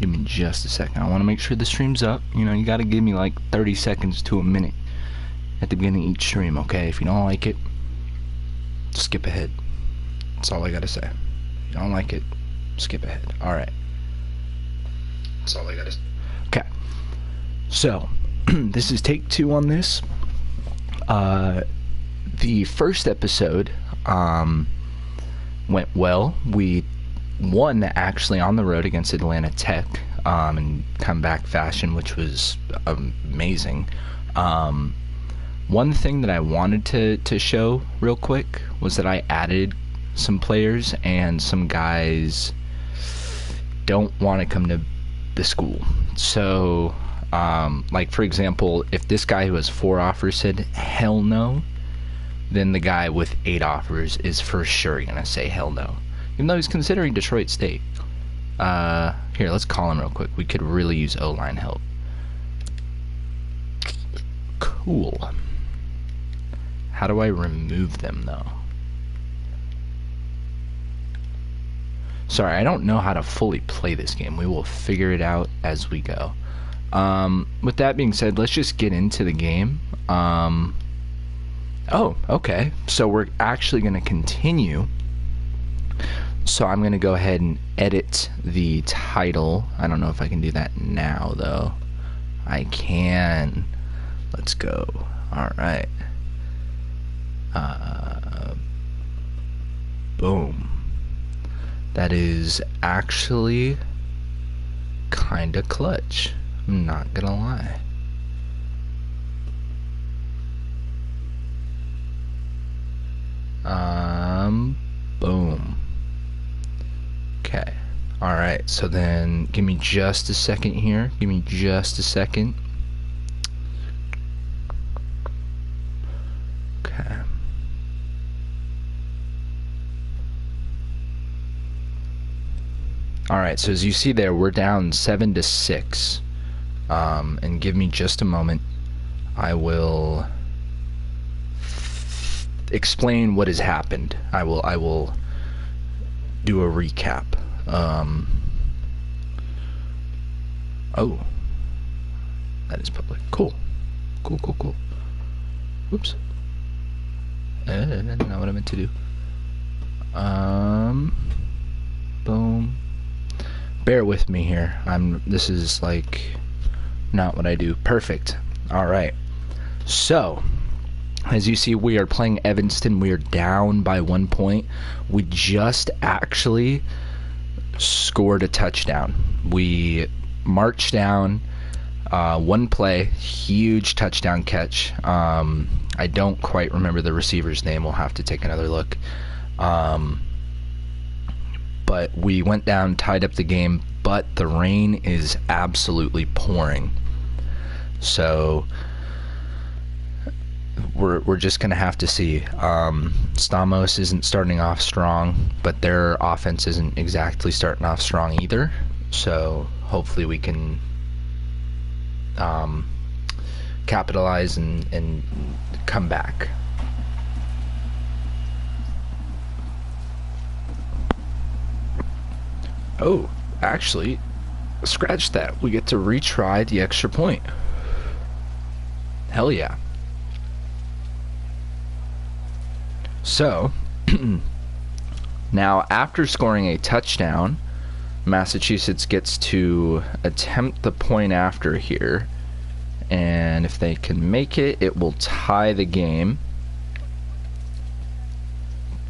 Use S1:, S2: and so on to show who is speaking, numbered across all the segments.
S1: Give me just a second. I want to make sure the stream's up. You know, you got to give me like 30 seconds to a minute at the beginning of each stream, okay? If you don't like it, skip ahead. That's all I got to say. If you don't like it, skip ahead. All right. That's all I got to say. Okay. So, this is take 2 on this. The first episode went well. We won actually on the road against Atlanta Tech in comeback fashion, which was amazing. One thing that I wanted to show real quick was that I added some players, and some guys don't want to come to the school. So, like for example, if this guy who has 4 offers said hell no, then the guy with 8 offers is for sure gonna say hell no, even though he's considering Detroit State. Here, let's call him real quick. We could really use O-line help. Cool. How do I remove them though? Sorry, I don't know how to fully play this game. We will figure it out as we go. With that being said, let's just get into the game. Oh, okay. So we're actually going to continue. So I'm going to go ahead and edit the title. I don't know if I can do that now, though. I can. Let's go. All right. Boom. That is actually kind of clutch. I'm not going to lie. Boom. Okay. Alright, so then give me just a second here. Give me just a second. Okay. Alright, so as you see there, we're down 7-6. And give me just a moment. I will explain what has happened. I will do a recap. Oh, that is public. Cool. Whoops. Not what I meant to do. Boom. Bear with me here. This is like not what I do. Perfect. All right. So, as you see, we are playing Evanston. We are down by 1 point. We just actually scored a touchdown. We marched down, 1 play, huge touchdown catch. I don't quite remember the receiver's name. We'll have to take another look. But we went down, tied up the game, but the rain is absolutely pouring. So we're just gonna have to see. Stamos isn't starting off strong, but their offense isn't exactly starting off strong either. So hopefully we can capitalize and come back. Oh, actually, scratch that. We get to retry the extra point. Hell yeah. So, now after scoring a touchdown, Massachusetts gets to attempt the point after here. And if they can make it, it will tie the game.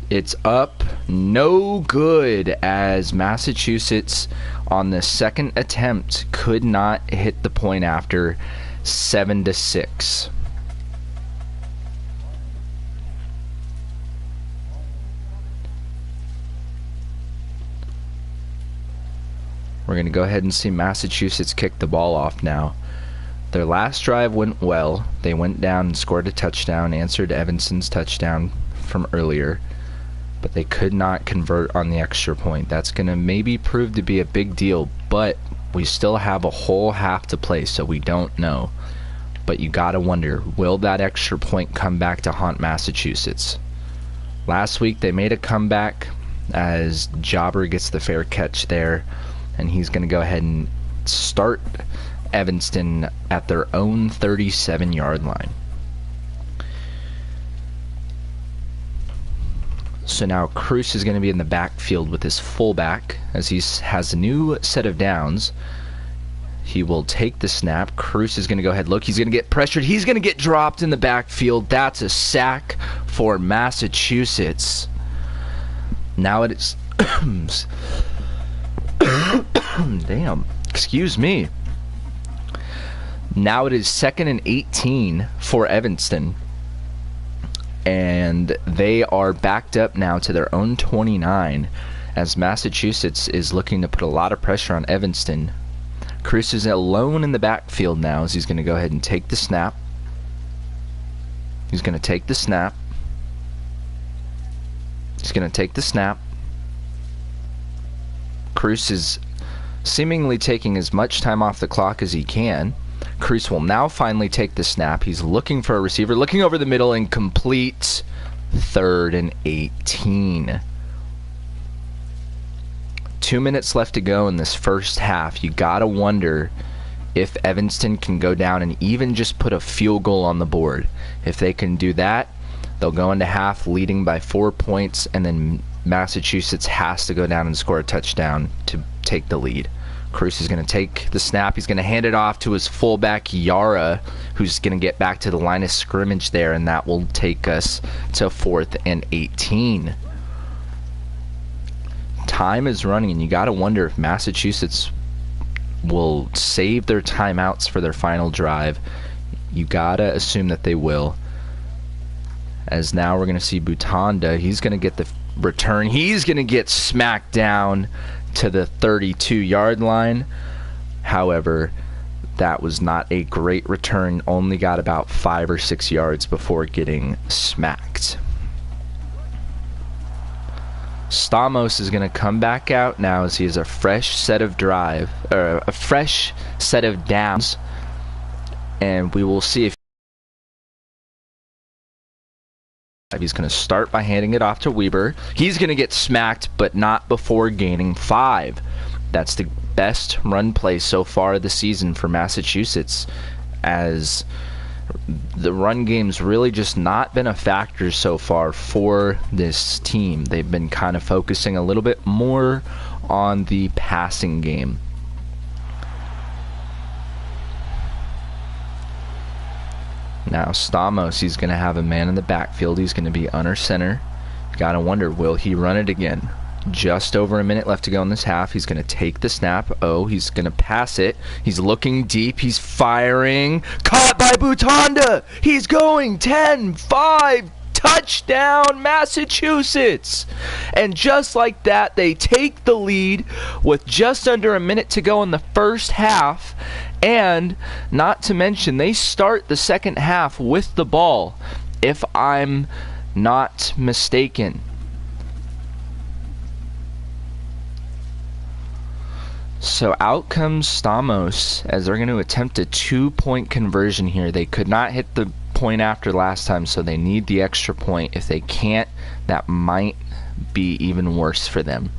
S1: It's up, no good, as Massachusetts on the second attempt could not hit the point after. 7-6. We're going to go ahead and see Massachusetts kick the ball off now. Their last drive went well. They went down and scored a touchdown, answered Evanston's touchdown from earlier, but they could not convert on the extra point. That's going to maybe prove to be a big deal, but we still have a whole half to play, so we don't know. But you gotta wonder, will that extra point come back to haunt Massachusetts? Last week they made a comeback as Jobber gets the fair catch there, and he's going to go ahead and start Evanston at their own 37-yard line. So now Cruz is going to be in the backfield with his fullback as he has a new set of downs. He will take the snap. Cruz is going to go ahead. Look, he's going to get pressured. He's going to get dropped in the backfield. That's a sack for Massachusetts. Now it is... Damn. Excuse me. Now it is 2nd and 18 for Evanston. And they are backed up now to their own 29 as Massachusetts is looking to put a lot of pressure on Evanston. Cruz is alone in the backfield now as he's going to go ahead and take the snap. He's going to take the snap. He's going to take the snap. Cruz is seemingly taking as much time off the clock as he can. Cruz will now finally take the snap. He's looking for a receiver, looking over the middle, and complete 3rd and 18. 2 minutes left to go in this first half. You gotta wonder if Evanston can go down and even just put a field goal on the board. If they can do that, they'll go into half leading by 4 points, and then Massachusetts has to go down and score a touchdown to take the lead. Cruz is going to take the snap. He's going to hand it off to his fullback, Yara, who's going to get back to the line of scrimmage there, and that will take us to 4th and 18. Time is running, and you got to wonder if Massachusetts will save their timeouts for their final drive. You got to assume that they will. As now we're going to see Butanda. He's going to get the return. He's going to get smacked down to the 32-yard line. However, that was not a great return. Only got about 5 or 6 yards before getting smacked. Stamos is going to come back out now as he has a fresh set of downs, and we will see if he's going to start by handing it off to Weber. He's going to get smacked, but not before gaining 5. That's the best run play so far this season for Massachusetts, as the run game's really just not been a factor so far for this team. They've been kind of focusing a little bit more on the passing game. Now Stamos, he's going to have a man in the backfield. He's going to be under center. Gotta wonder, will he run it again? Just over a minute left to go in this half. He's going to take the snap. Oh, he's going to pass it. He's looking deep. He's firing. Caught by Butanda. He's going 10-5. Touchdown, Massachusetts. And just like that, they take the lead with just under a minute to go in the first half. And not to mention, they start the second half with the ball, if I'm not mistaken. So out comes Stamos as they're going to attempt a 2-point conversion here. They could not hit the point after last time, so they need the extra point. If they can't, that might be even worse for them.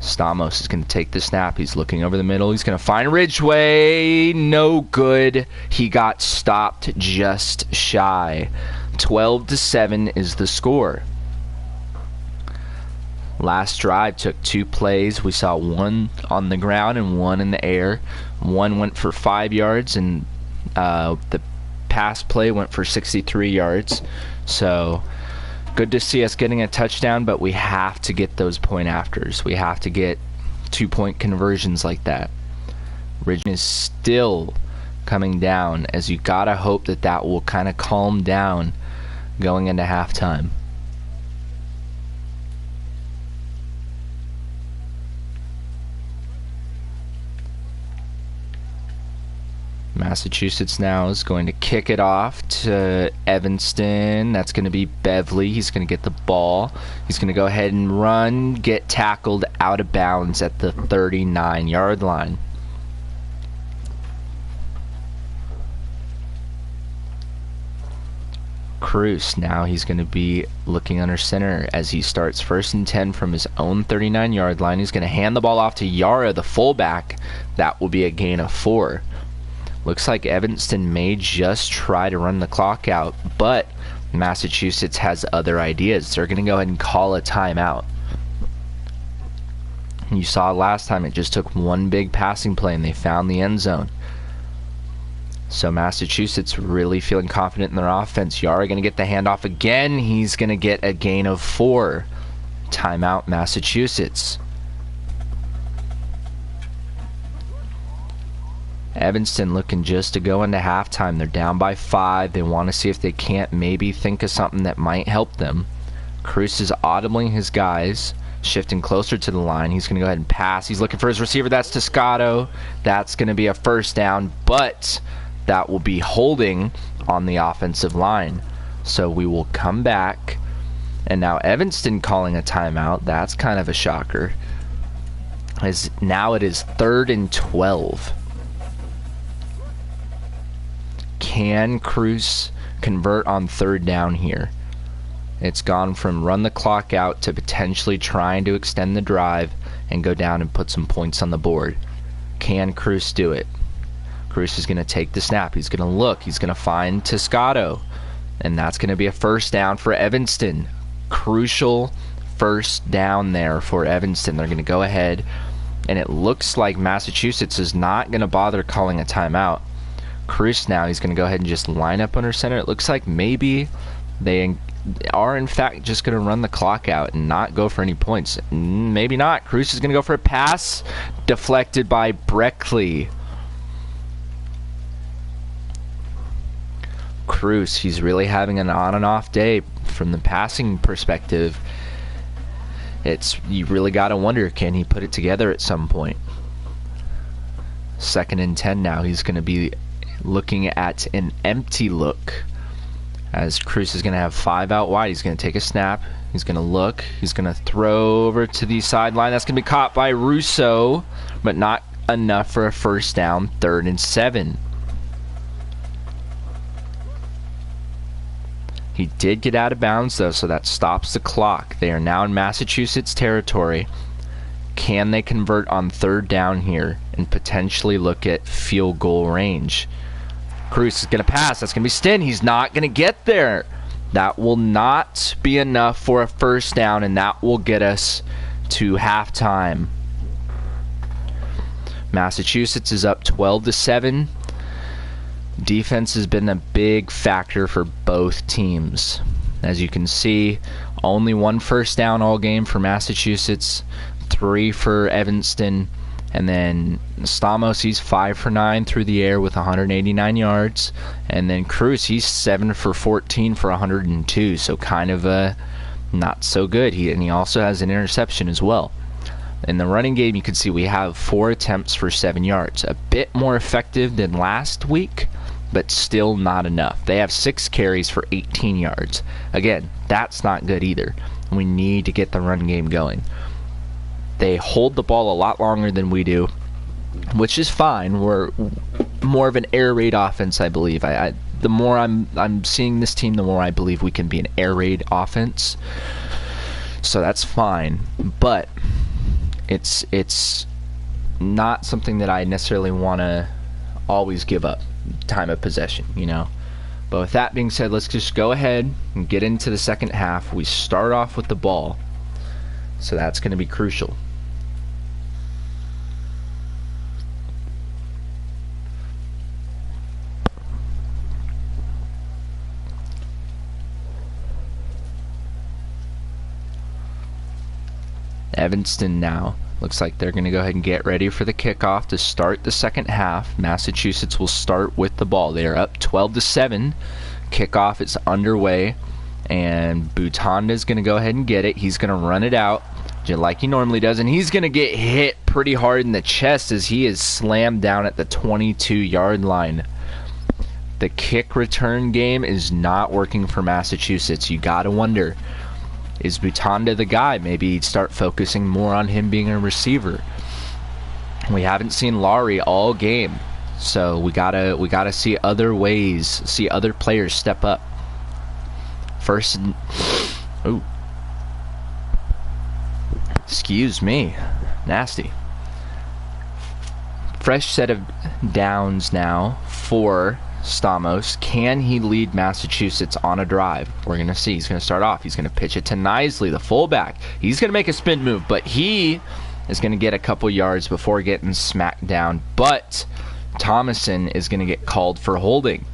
S1: Stamos is going to take the snap. He's looking over the middle. He's going to find Ridgway. No good. He got stopped just shy. 12-7 is the score. Last drive took 2 plays. We saw one on the ground and one in the air. One went for 5 yards, and the pass play went for 63 yards. So good to see us getting a touchdown, but we have to get those point afters. We have to get 2-point conversions like that. Ridge is still coming down, as you gotta hope that that will kind of calm down going into halftime. Massachusetts now is going to kick it off to Evanston. That's going to be Beverly. He's going to get the ball. He's going to go ahead and run, get tackled out of bounds at the 39-yard line. Cruz, now he's going to be looking under center as he starts 1st and 10 from his own 39-yard line. He's going to hand the ball off to Yara, the fullback. That will be a gain of 4. Looks like Evanston may just try to run the clock out, but Massachusetts has other ideas. They're going to go ahead and call a timeout. You saw last time it just took one big passing play and they found the end zone. So Massachusetts really feeling confident in their offense. Yara going to get the handoff again. He's going to get a gain of 4. Timeout, Massachusetts. Evanston looking just to go into halftime. They're down by 5. They want to see if they can't maybe think of something that might help them. Cruz is audibling his guys, shifting closer to the line. He's going to go ahead and pass. He's looking for his receiver. That's Toscado. That's going to be a first down, but that will be holding on the offensive line. So we will come back. And now Evanston calling a timeout. That's kind of a shocker. As now it is 3rd and 12. Can Cruz convert on 3rd down here? It's gone from run the clock out to potentially trying to extend the drive and go down and put some points on the board. Can Cruz do it? Cruz is going to take the snap. He's going to look. He's going to find Toscado. And that's going to be a first down for Evanston. Crucial first down there for Evanston. They're going to go ahead, and it looks like Massachusetts is not going to bother calling a timeout. Cruz now, he's going to go ahead and just line up under center. It looks like maybe they are in fact just going to run the clock out and not go for any points. Maybe not. Cruz is going to go for a pass deflected by Breckley. Cruz, he's really having an on and off day from the passing perspective. You really got to wonder, can he put it together at some point? 2nd and 10 now. He's going to be looking at an empty look as Cruz is going to have 5 out wide. He's going to take a snap. He's going to look. He's going to throw over to the sideline. That's going to be caught by Russo, but not enough for a first down. 3rd and 7. He did get out of bounds, though, so that stops the clock. They are now in Massachusetts territory. Can they convert on 3rd down here and potentially look at field goal range? Cruz is going to pass. That's going to be Stin. He's not going to get there. That will not be enough for a first down, and that will get us to halftime. Massachusetts is up 12-7. Defense has been a big factor for both teams. As you can see, only 1 first down all game for Massachusetts, 3 for Evanston, and then Stamos, he's 5 for 9 through the air with 189 yards, and then Cruz, he's 7 for 14 for 102, so kind of not so good. He also has an interception as well. In the running game, you can see we have 4 attempts for 7 yards, a bit more effective than last week, but still not enough. They have 6 carries for 18 yards. Again, that's not good either. We need to get the run game going. They hold the ball a lot longer than we do, which is fine. We're more of an air raid offense, I believe. The more I'm seeing this team, the more I believe we can be an air raid offense. So that's fine, but it's not something that I necessarily want to always give up time of possession, you know. But with that being said, let's just go ahead and get into the second half. We start off with the ball, so that's going to be crucial. Evanston now looks like they're going to go ahead and get ready for the kickoff to start the second half. Massachusetts will start with the ball. They are up 12-7. Kickoff is underway, and Butanda is going to go ahead and get it. He's going to run it out just like he normally does, and he's going to get hit pretty hard in the chest as he is slammed down at the 22-yard line. The kick return game is not working for Massachusetts. You got to wonder, is Butanda the guy? Maybe he'd start focusing more on him being a receiver. We haven't seen Laurie all game, so we gotta see other ways, see other players step up. First, excuse me, nasty. fresh set of downs now for Stamos. Can he lead Massachusetts on a drive? We're going to see. He's going to start off. He's going to pitch it to Knisely, the fullback. He's going to make a spin move, but he is going to get a couple yards before getting smacked down. But Thomason is going to get called for holding.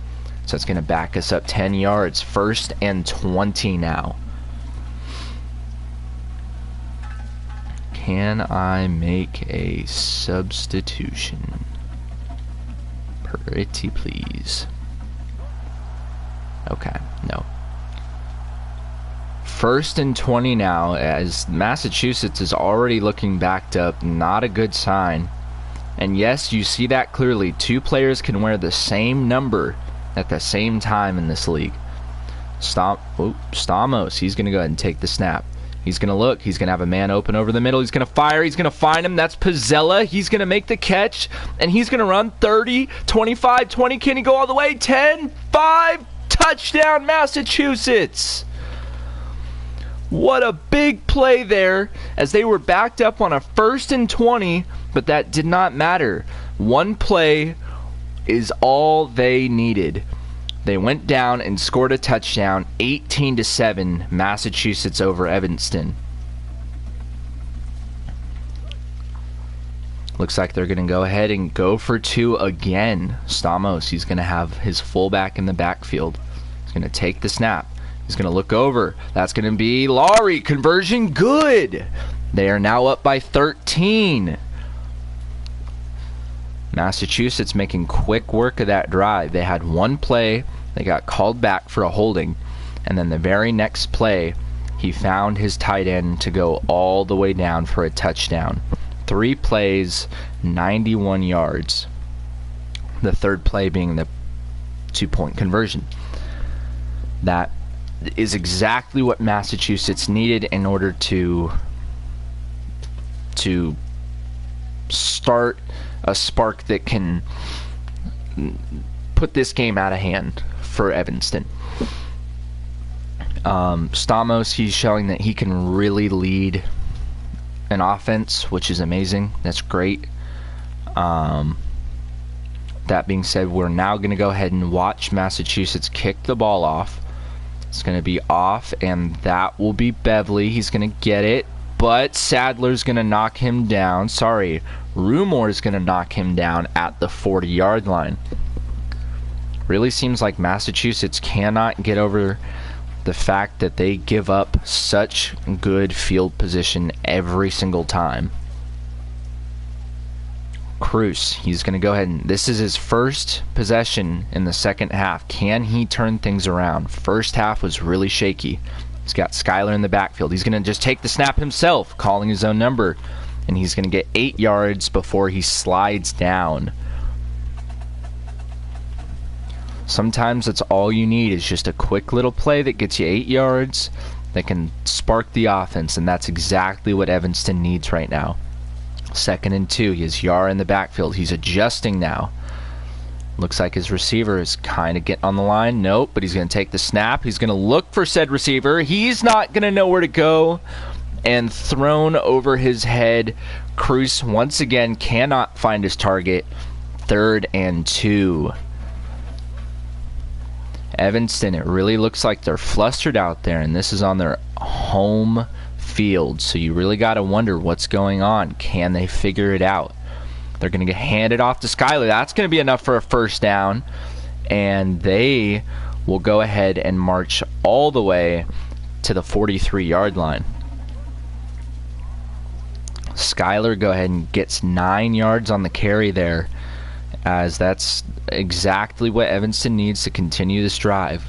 S1: So it's going to back us up 10 yards. 1st and 20 now. Can I make a substitution? Pretty please. Okay, no. 1st and 20 now, as Massachusetts is already looking backed up. Not a good sign. And yes, you see that clearly. 2 players can wear the same number at the same time in this league. Stamos, he's going to go ahead and take the snap. He's going to look. He's going to have a man open over the middle. He's going to fire. He's going to find him. That's Pizzella. He's going to make the catch, and he's going to run 30, 25, 20. Can he go all the way? 10, 5, touchdown, Massachusetts. What a big play there, as they were backed up on a 1st and 20, but that did not matter. One play is all they needed. They went down and scored a touchdown, 18-7, Massachusetts over Evanston. Looks like they're going to go ahead and go for 2 again. Stamos, he's going to have his fullback in the backfield. He's going to take the snap. He's going to look over. That's going to be Laurie. Conversion good. They are now up by 13. Massachusetts making quick work of that drive. They had one play. They got called back for a holding. And then the very next play, he found his tight end to go all the way down for a touchdown. 3 plays, 91 yards. The third play being the 2-point conversion. That is exactly what Massachusetts needed in order to start a spark that can put this game out of hand for Evanston. Stamos, he's showing that he can really lead an offense, which is amazing. That's great. That being said, we're now going to go ahead and watch Massachusetts kick the ball off. It's going to be off, and that will be Beverly. He's going to get it, but Sadler's going to knock him down. Sorry, Rumor's going to knock him down at the 40-yard line. Really seems like Massachusetts cannot get over the fact that they give up such good field position every single time. Cruz, he's going to go ahead and this is his first possession in the second half. Can he turn things around? First half was really shaky. He's got Skyler in the backfield. He's going to just take the snap himself, calling his own number, and he's going to get 8 yards before he slides down. Sometimes that's all you need is just a quick little play that gets you 8 yards that can spark the offense, and that's exactly what Evanston needs right now. 2nd and 2. He has Yara in the backfield. He's adjusting now. Looks like his receiver is kind of getting on the line. Nope, but he's going to take the snap. He's going to look for said receiver. He's not going to know where to go. And thrown over his head. Cruz once again cannot find his target. 3rd and 2. Evanston, it really looks like they're flustered out there, and this is on their home field, so you really got to wonder what's going on. Can they figure it out? They're going to get handed off to Skyler. That's going to be enough for a first down, and they will go ahead and march all the way to the 43-yard line. Skyler go ahead and gets 9 yards on the carry there, as that's exactly what Evanston needs to continue this drive.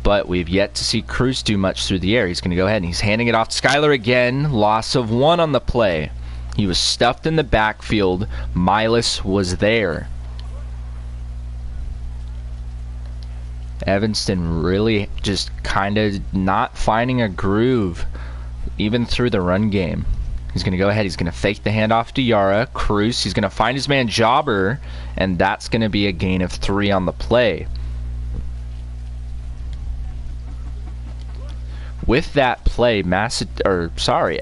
S1: But we've yet to see Cruz do much through the air. He's going to go ahead and he's handing it off to Skyler again. Loss of 1 on the play. He was stuffed in the backfield. Milas was there. Evanston really just kind of not finding a groove even through the run game. He's going to go ahead. He's going to fake the handoff to Yara. Cruz, he's going to find his man Jobber, and that's going to be a gain of 3 on the play. With that play,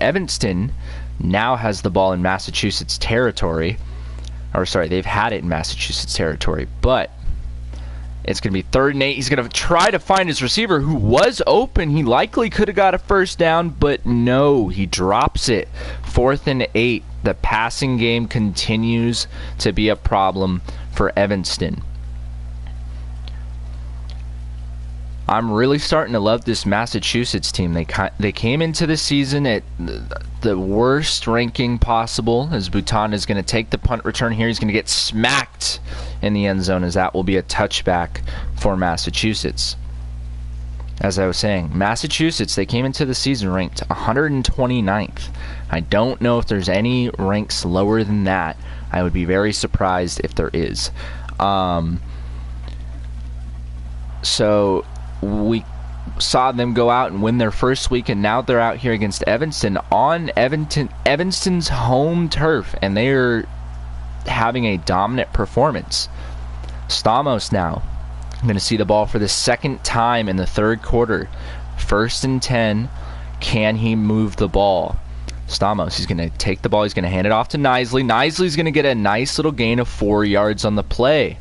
S1: Evanston now has the ball in Massachusetts territory. Or sorry, they've had it in Massachusetts territory, but it's going to be 3rd and 8. He's going to try to find his receiver who was open. He likely could have got a first down, but no, he drops it. 4th and 8. The passing game continues to be a problem for Evanston. I'm really starting to love this Massachusetts team. They came into the season at the worst ranking possible, as Bhutan is going to take the punt return here. He's going to get smacked in the end zone, as that will be a touchback for Massachusetts. As I was saying, Massachusetts, they came into the season ranked 129th. I don't know if there's any ranks lower than that. I would be very surprised if there is. So we saw them go out and win their first week, and now they're out here against Evanston on Evanston's home turf, and they are having a dominant performance. Stamos now I'm going to see the ball for the second time in the 3rd quarter. 1st and 10. Can he move the ball? Stamos, he's going to take the ball. He's going to hand it off to Nisley. Nisley's going to get a nice little gain of 4 yards on the play.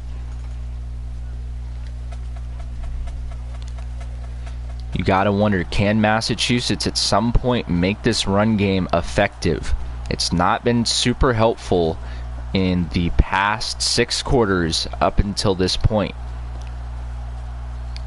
S1: You got to wonder, can Massachusetts at some point make this run game effective? It's not been super helpful in the past 6 quarters up until this point.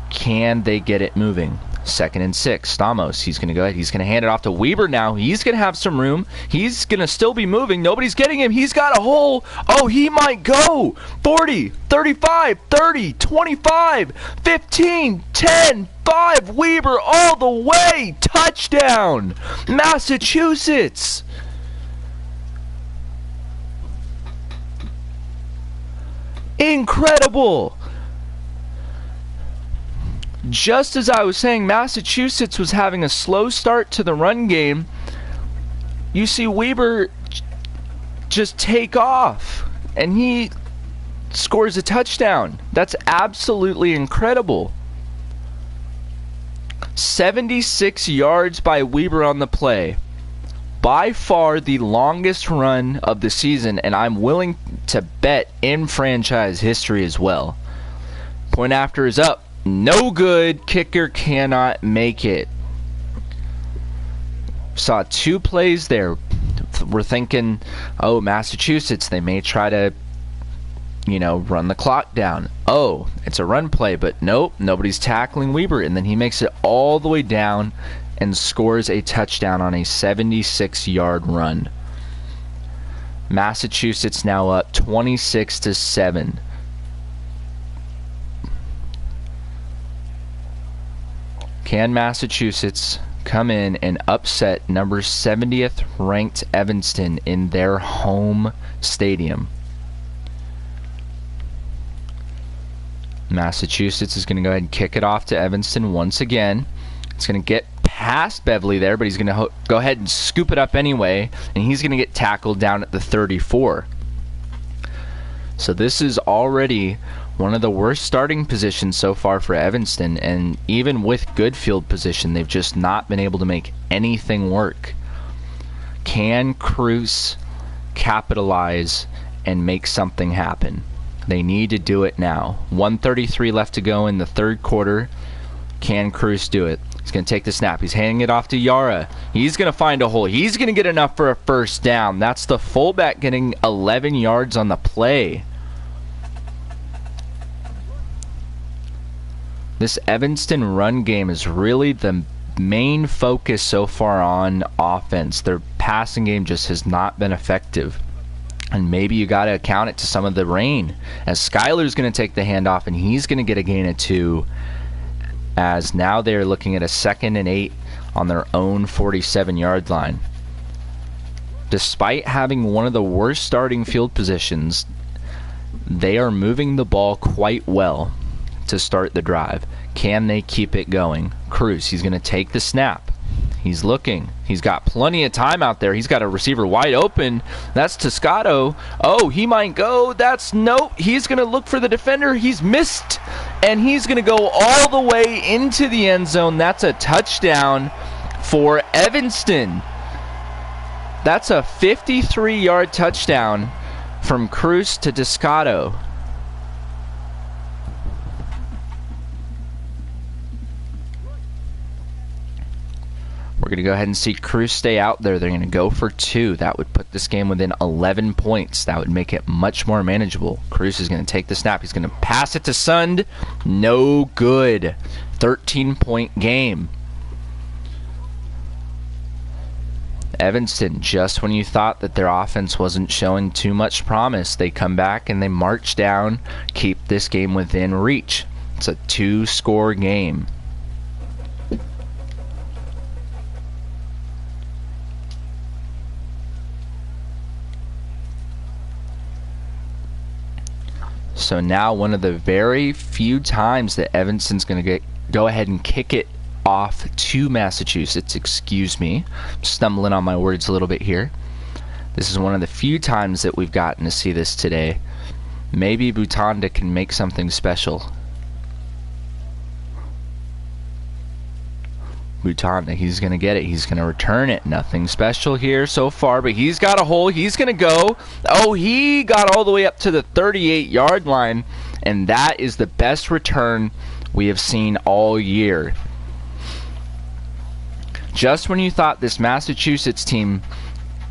S1: Can they get it moving? 2nd and 6. Stamos, he's going to go ahead. He's going to hand it off to Weber now. He's going to have some room. He's going to still be moving. Nobody's getting him. He's got a hole. Oh, he might go. 40, 35, 30, 25, 15, 10, 5. Weber all the way. Touchdown. Massachusetts. Incredible. Just as I was saying, Massachusetts was having a slow start to the run game. You see Weber just take off, and he scores a touchdown. That's absolutely incredible. 76 yards by Weber on the play. By far the longest run of the season, and I'm willing to bet in franchise history as well. Point after is up. No good. Kicker cannot make it. Saw 2 plays there. We're thinking, oh, Massachusetts, they may try to, run the clock down. Oh, it's a run play, but nope, nobody's tackling Weber. And then he makes it all the way down and scores a touchdown on a 76-yard run. Massachusetts now up 26-7. Can Massachusetts come in and upset number 70th ranked Evanston in their home stadium? Massachusetts is going to go ahead and kick it off to Evanston once again. It's going to get past Beverly there, but he's going to go ahead and scoop it up anyway, and he's going to get tackled down at the 34. So this is already one of the worst starting positions so far for Evanston, and even with good field position, they've just not been able to make anything work. Can Cruz capitalize and make something happen? They need to do it now. 1:33 left to go in the 3rd quarter. Can Cruz do it? He's going to take the snap. He's handing it off to Yara. He's going to find a hole. He's going to get enough for a first down. That's the fullback getting 11 yards on the play. This Evanston run game is really the main focus so far on offense. Their passing game just has not been effective. And maybe you got to account it to some of the rain, as Skyler's going to take the handoff, and he's going to get a gain of 2, as now they're looking at a 2nd and 8 on their own 47-yard line. Despite having one of the worst starting field positions, they are moving the ball quite well to start the drive. Can they keep it going? Cruz, he's going to take the snap. He's looking. He's got plenty of time out there. He's got a receiver wide open. That's Toscado. Oh, he might go. That's nope. He's going to look for the defender. He's missed. And he's going to go all the way into the end zone. That's a touchdown for Evanston. That's a 53-yard touchdown from Cruz to Descato. We're going to go ahead and see Cruz stay out there. They're going to go for 2. That would put this game within 11 points. That would make it much more manageable. Cruz is going to take the snap. He's going to pass it to Sund. No good. 13-point game. Evanston, just when you thought that their offense wasn't showing too much promise, they come back and they march down, keep this game within reach. It's a 2-score game. So now one of the very few times that Evanston's going to go ahead and kick it off to Massachusetts. Excuse me. I'm stumbling on my words a little bit here. This is one of the few times that we've gotten to see this today. Maybe Butanda can make something special. Butanda, he's going to get it. He's going to return it. Nothing special here so far, but he's got a hole. He's going to go. Oh, he got all the way up to the 38-yard line, and that is the best return we have seen all year. Just when you thought this Massachusetts team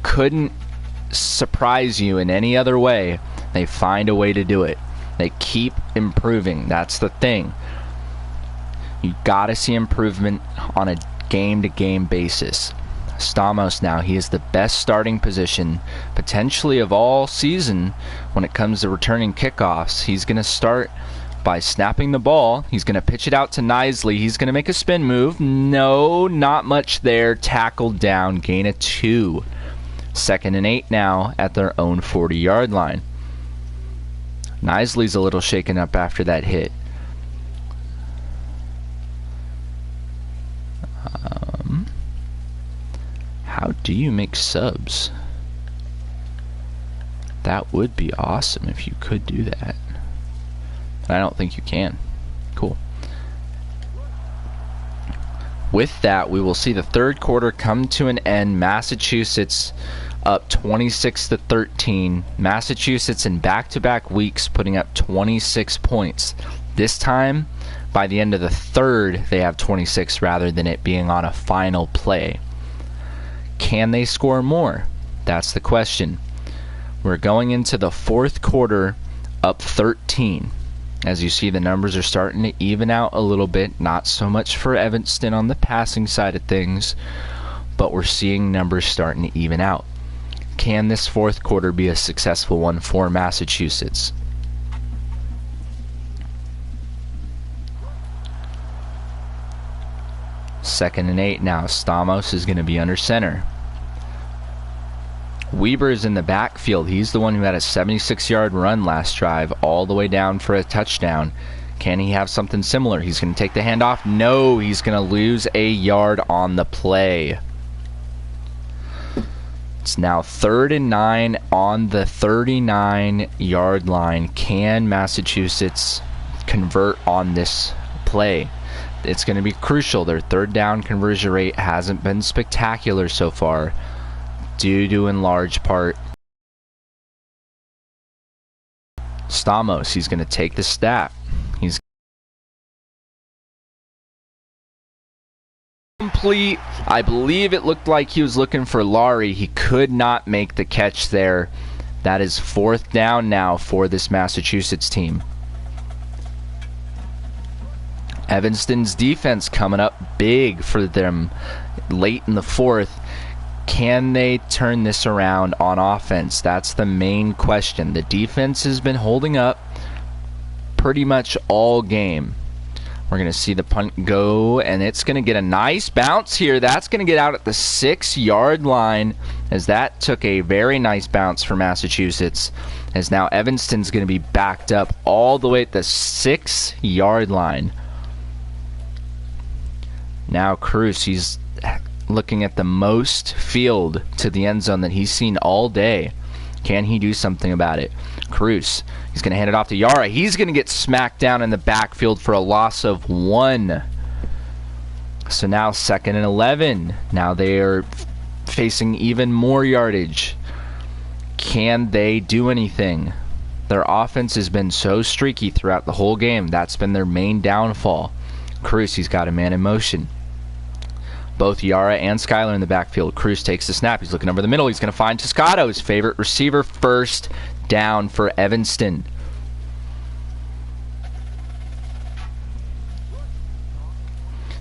S1: couldn't surprise you in any other way, they find a way to do it. They keep improving. That's the thing. You gotta see improvement on a game-to-game basis. Stamos now, he is the best starting position potentially of all season when it comes to returning kickoffs. He's going to start by snapping the ball. He's going to pitch it out to Nisley. He's going to make a spin move. No, not much there. Tackled down, gain of 2. 2nd and 8 now at their own 40-yard line. Nisley's a little shaken up after that hit. How do you make subs? That would be awesome if you could do that. I don't think you can. Cool. With that, we will see the third quarter come to an end. Massachusetts up 26-13. Massachusetts in back-to-back weeks putting up 26 points. This time, by the end of the third, they have 26 rather than it being on a final play. Can they score more? That's the question. We're going into the fourth quarter up 13. As you see, the numbers are starting to even out a little bit. Not so much for Evanston on the passing side of things, but we're seeing numbers starting to even out. Can this fourth quarter be a successful one for Massachusetts? Second and 8 now. Stamos is going to be under center. Weber is in the backfield. He's the one who had a 76-yard run last drive all the way down for a touchdown. Can he have something similar? He's going to take the handoff. No, he's going to lose a yard on the play. It's now 3rd and 9 on the 39-yard line. Can Massachusetts convert on this play? It's going to be crucial. Their third down conversion rate hasn't been spectacular so far, due to in large part Stamos. He's going to take the snap. He's complete. I believe it looked like he was looking for Laurie. He could not make the catch there. That is 4th down now for this Massachusetts team. Evanston's defense coming up big for them late in the 4th. Can they turn this around on offense? That's the main question. The defense has been holding up pretty much all game. We're going to see the punt go, and it's going to get a nice bounce here. That's going to get out at the 6-yard line, as that took a very nice bounce for Massachusetts, as now Evanston's going to be backed up all the way at the 6-yard line. Now Cruz, he's looking at the most field to the end zone that he's seen all day. Can he do something about it? Cruz, he's going to hand it off to Yara. He's going to get smacked down in the backfield for a loss of 1. So now 2nd and 11. Now they are facing even more yardage. Can they do anything? Their offense has been so streaky throughout the whole game. That's been their main downfall. Cruz, he's got a man in motion. Both Yara and Skyler in the backfield. Cruz takes the snap. He's looking over the middle. He's going to find Toscado, his favorite receiver. First down for Evanston.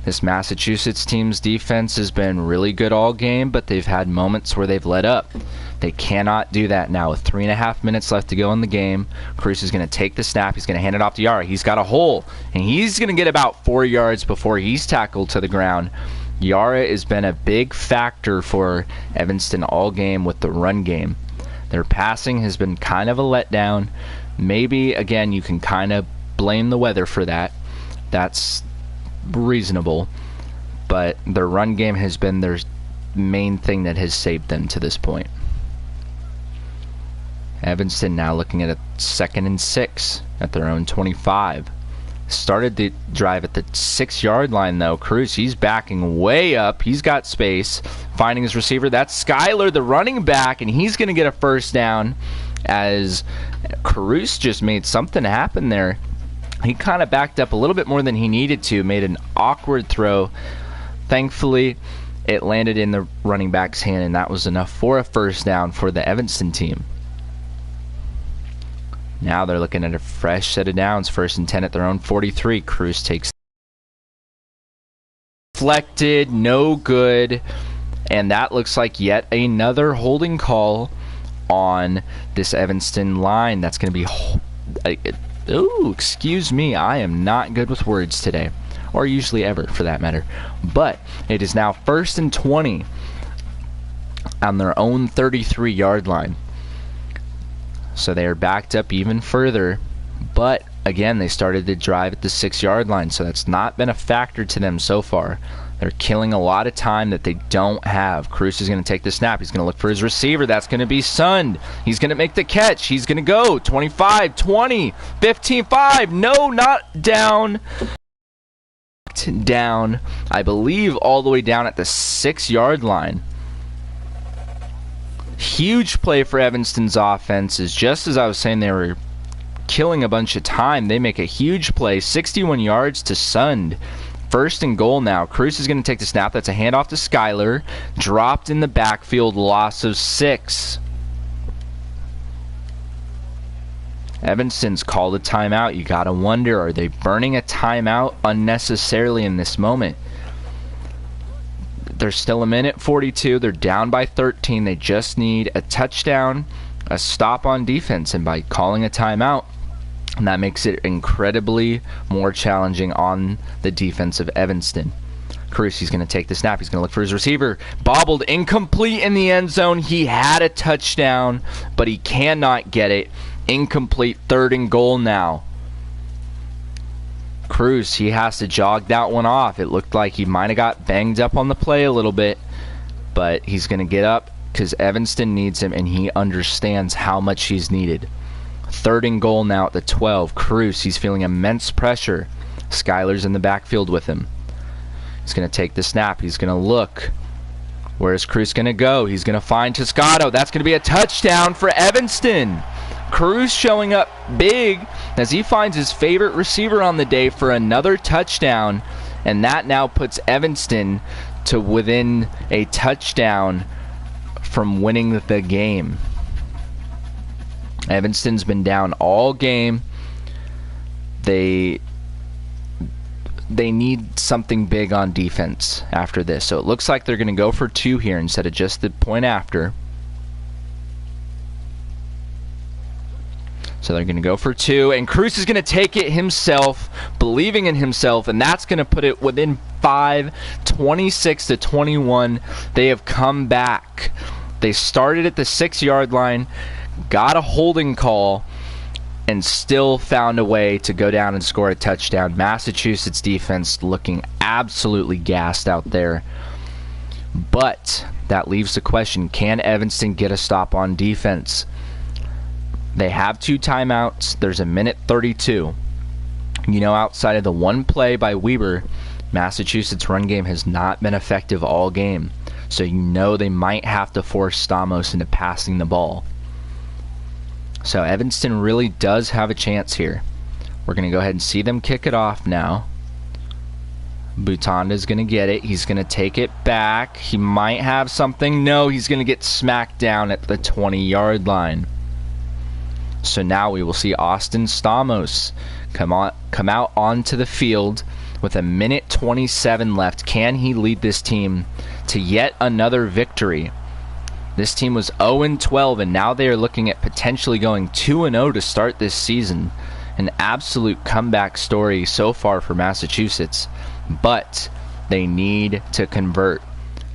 S1: This Massachusetts team's defense has been really good all game, but they've had moments where they've let up. They cannot do that now. With 3.5 minutes left to go in the game, Cruz is going to take the snap. He's going to hand it off to Yara. He's got a hole, and he's going to get about 4 yards before he's tackled to the ground. Yara has been a big factor for Evanston all game with the run game. Their passing has been kind of a letdown. Maybe, again, you can kind of blame the weather for that. That's reasonable, but their run game has been their main thing that has saved them to this point. Evanston now looking at a 2nd and 6 at their own 25. Started the drive at the 6-yard line though. Cruz, he's backing way up. He's got space, finding his receiver. That's Skyler, the running back, and he's going to get a first down as Cruz just made something happen there. He kind of backed up a little bit more than he needed to, made an awkward throw. Thankfully, it landed in the running back's hand, and that was enough for a first down for the Evanston team. Now they're looking at a fresh set of downs, 1st and 10 at their own 43. Cruz takes deflected, no good, and that looks like yet another holding call on this Evanston line. That's going to be... Ooh, excuse me, I am not good with words today, or usually ever for that matter. But it is now 1st and 20 on their own 33-yard line. So they are backed up even further, but again, they started the drive at the 6-yard line, so that's not been a factor to them so far. They're killing a lot of time that they don't have. Cruz is going to take the snap. He's going to look for his receiver. That's going to be Sund. He's going to make the catch. He's going to go 25, 20, 15, 5. No, not down. Down, I believe, all the way down at the 6-yard line. Huge play for Evanston's offense. Is just as I was saying, they were killing a bunch of time. They make a huge play. 61 yards to Sund. 1st and goal now. Cruz is going to take the snap. That's a handoff to Skyler. Dropped in the backfield. Loss of 6. Evanston's called a timeout. You got to wonder, are they burning a timeout unnecessarily in this moment? There's still a minute 42. They're down by 13. They just need a touchdown, a stop on defense, and by calling a timeout, and that makes it incredibly more challenging on the defense of Evanston. Cruz, he's going to take the snap. He's going to look for his receiver. Bobbled, incomplete in the end zone. He had a touchdown, but he cannot get it. Incomplete, 3rd and goal now. Cruz, he has to jog that one off. It looked like he might have got banged up on the play a little bit, but he's going to get up because Evanston needs him, and he understands how much he's needed. 3rd and goal now at the 12. Cruz, he's feeling immense pressure. Skyler's in the backfield with him. He's going to take the snap. He's going to look. Where's Cruz going to go? He's going to find Toscado. That's going to be a touchdown for Evanston. Cruz showing up big as he finds his favorite receiver on the day for another touchdown, and that now puts Evanston to within a touchdown from winning the game. Evanston's been down all game. They need something big on defense after this. So it looks like they're going to go for 2 here instead of just the point after. So they're going to go for 2, and Cruz is going to take it himself, believing in himself, and that's going to put it within 5, 26-21. They have come back. They started at the 6-yard line, got a holding call, and still found a way to go down and score a touchdown. Massachusetts defense looking absolutely gassed out there. But that leaves the question, can Evanston get a stop on defense? They have 2 timeouts. There's a minute 32. You know, outside of the one play by Weber, Massachusetts' run game has not been effective all game. So you know they might have to force Stamos into passing the ball. So Evanston really does have a chance here. We're going to go ahead and see them kick it off now. Butanda's going to get it. He's going to take it back. He might have something. No, he's going to get smacked down at the 20-yard line. So now we will see Austin Stamos come out onto the field with a minute 27 left. Can he lead this team to yet another victory? This team was 0-12, and now they are looking at potentially going 2-0 to start this season. An absolute comeback story so far for Massachusetts. But they need to convert.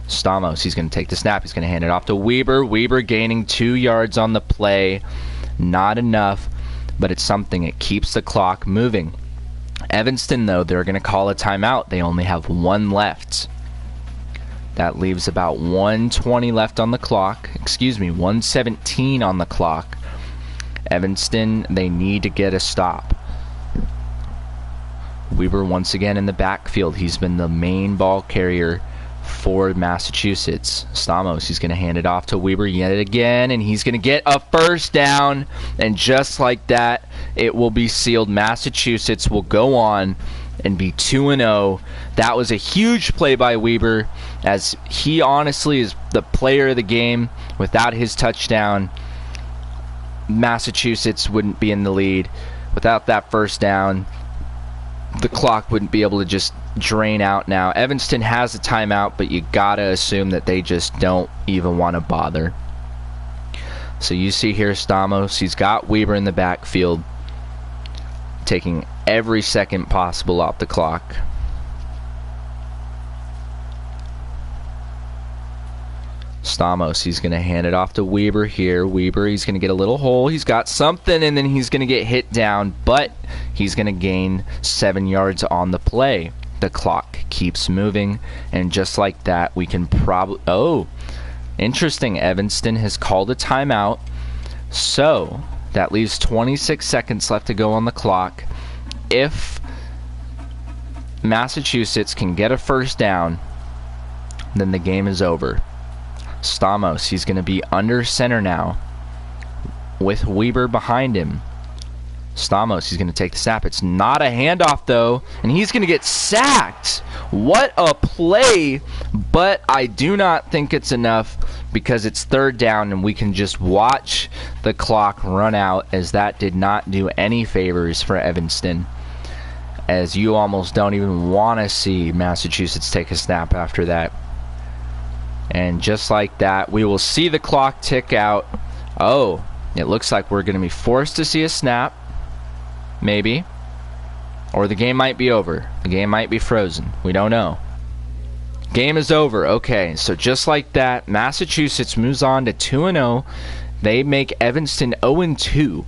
S1: Stamos, he's going to take the snap. He's going to hand it off to Weber. Weber gaining 2 yards on the play. Not enough, but it's something. It keeps the clock moving. Evanston, though, they're going to call a timeout. They only have 1 left. That leaves about 1:20 left on the clock. Excuse me, 1:17 on the clock. Evanston, they need to get a stop. Weber once again in the backfield. He's been the main ball carrier for Massachusetts. Stamos, he's going to hand it off to Weber yet again, and he's going to get a first down. And just like that, it will be sealed. Massachusetts will go on and be 2-0. That was a huge play by Weber, as he honestly is the player of the game. Without his touchdown, Massachusetts wouldn't be in the lead. Without that first down, the clock wouldn't be able to just drain out now. Evanston has a timeout, but you gotta assume that they just don't even want to bother. So you see here Stamos, he's got Weber in the backfield, taking every second possible off the clock. Stamos, he's going to hand it off to Weber here. Weber, he's going to get a little hole. He's got something, and then he's going to get hit down, but he's going to gain 7 yards on the play. The clock keeps moving, and just like that, we can probably... Oh, interesting. Evanston has called a timeout, so that leaves 26 seconds left to go on the clock. If Massachusetts can get a first down, then the game is over. Stamos, he's going to be under center now with Weber behind him. Stamos, he's going to take the snap. It's not a handoff, though, and he's going to get sacked. What a play, but I do not think it's enough because it's third down, and we can just watch the clock run out, as that did not do any favors for Evanston, as you almost don't even want to see Massachusetts take a snap after that. And just like that, we will see the clock tick out. Oh, it looks like we're going to be forced to see a snap. Maybe. Or the game might be over. The game might be frozen. We don't know. Game is over. Okay, so just like that, Massachusetts moves on to 2-0. They make Evanston 0-2.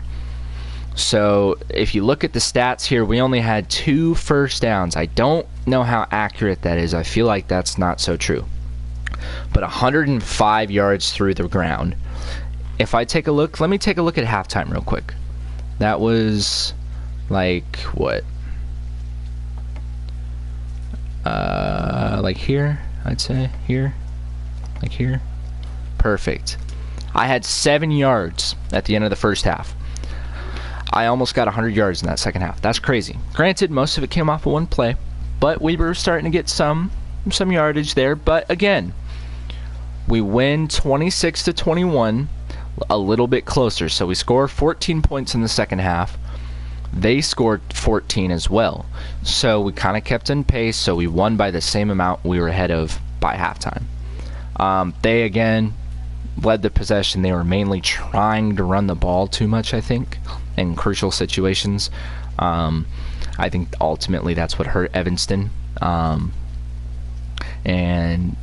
S1: So if you look at the stats here, we only had 2 first downs. I don't know how accurate that is. I feel like that's not so true. But 105 yards through the ground. If I take a look, let me take a look at halftime real quick. That was like what? Like here, I'd say here, like here. Perfect. I had 7 yards at the end of the first half. I almost got 100 yards in that second half. That's crazy. Granted, most of it came off of one play, but we were starting to get some yardage there. But again, we win 26-21, a little bit closer. So we score 14 points in the second half. They scored 14 as well. So we kind of kept in pace, so we won by the same amount we were ahead of by halftime. They, again, led the possession. They were mainly trying to run the ball too much, I think, in crucial situations. I think ultimately that's what hurt Evanston. And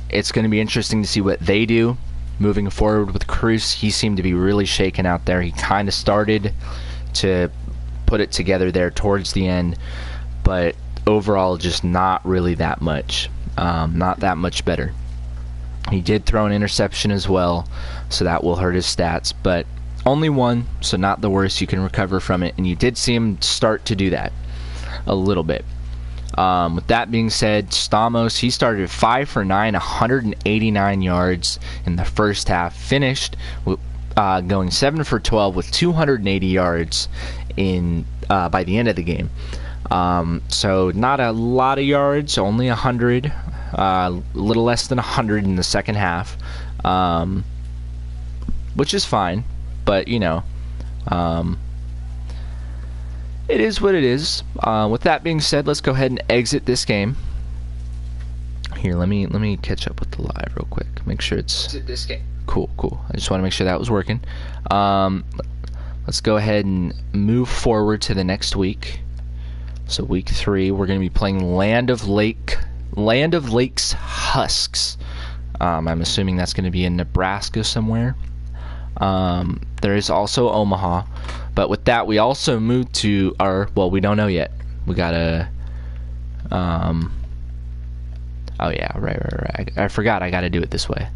S1: it's going to be interesting to see what they do moving forward with Cruz. He seemed to be really shaken out there. He kind of started to put it together there towards the end, but overall just not really that much. Not that much better. He did throw an interception as well, so that will hurt his stats, but only one, so not the worst. You can recover from it, and you did see him start to do that a little bit. With that being said, Stamos, he started 5 for 9, 189 yards in the first half. Finished going 7 for 12 with 280 yards in by the end of the game. So not a lot of yards, only 100, a little less than 100 in the second half, which is fine. But you know, it is what it is. With that being said, let's go ahead and exit this game. Here, let me catch up with the live real quick. Make sure it's this game. Cool. I just want to make sure that was working. Let's go ahead and move forward to the next week. So week 3, we're going to be playing Land of Lakes Husks. I'm assuming that's going to be in Nebraska somewhere. There is also Omaha, but with that, we also moved to we don't know yet. We gotta, oh yeah, right. I forgot I gotta do it this way.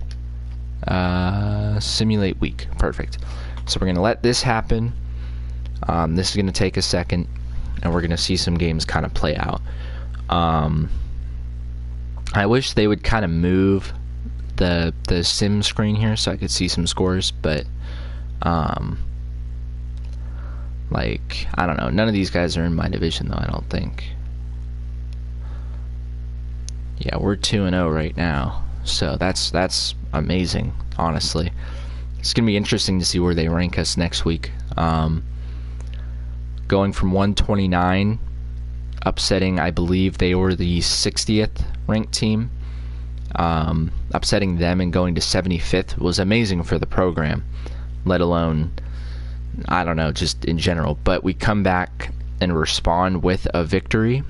S1: Simulate week, perfect. So we're gonna let this happen. This is gonna take a second, and we're gonna see some games kind of play out. I wish they would kind of move the sim screen here so I could see some scores, but like, I don't know, none of these guys are in my division though, I don't think. Yeah, we're 2-0 right now, so that's amazing, honestly. It's gonna be interesting to see where they rank us next week. Going from 129, upsetting, I believe they were the 60th ranked team. Upsetting them and going to 75th was amazing for the program, let alone, I don't know, just in general. But we come back and respond with a victory.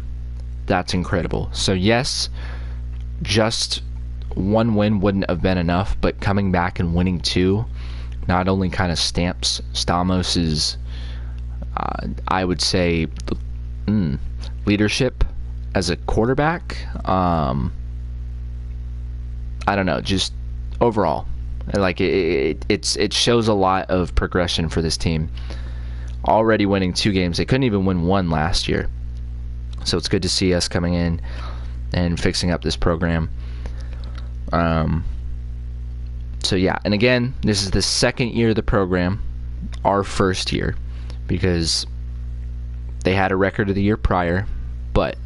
S1: That's incredible. So yes, just one win wouldn't have been enough, but coming back and winning 2 not only kind of stamps Stamos's, I would say, leadership as a quarterback. I don't know, just overall, like it shows a lot of progression for this team. Already winning 2 games. They couldn't even win 1 last year, so it's good to see us coming in and fixing up this program. So yeah, and again, this is the second year of the program, our first year, because they had a record of the year prior, but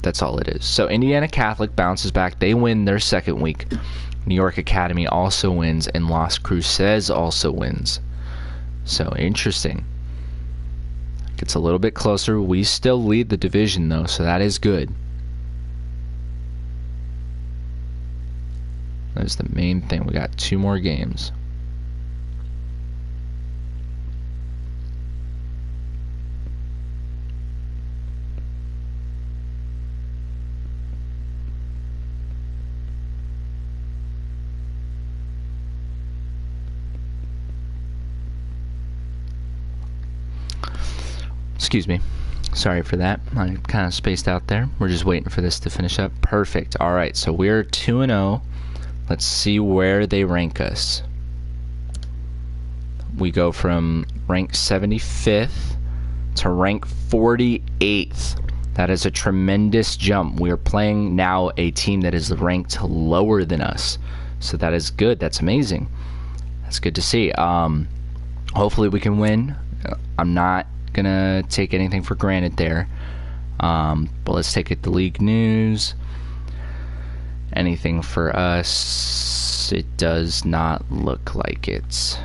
S1: that's all it is. So Indiana Catholic bounces back. They win their second week. New York Academy also wins, and Las Cruces also wins. So interesting. Gets a little bit closer. We still lead the division though, so that is good. That's the main thing. We got 2 more games. Excuse me. Sorry for that. I kind of spaced out there. We're just waiting for this to finish up. Perfect. All right, so we're 2-0. Let's see where they rank us. We go from rank 75th to rank 48th. That is a tremendous jump. We are playing now a team that is ranked lower than us. So that is good. That's amazing. That's good to see. Hopefully we can win. I'm not gonna take anything for granted there. But let's take it to league news. Anything for us? It does not look like it.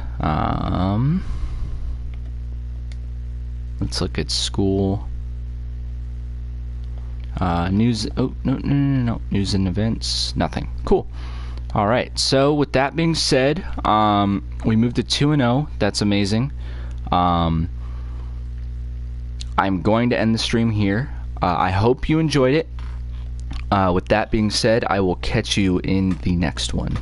S1: Let's look at school. News. Oh, no. News and events. Nothing. Cool. All right. So with that being said, we moved to 2-0. That's amazing. I'm going to end the stream here. I hope you enjoyed it. With that being said, I will catch you in the next one.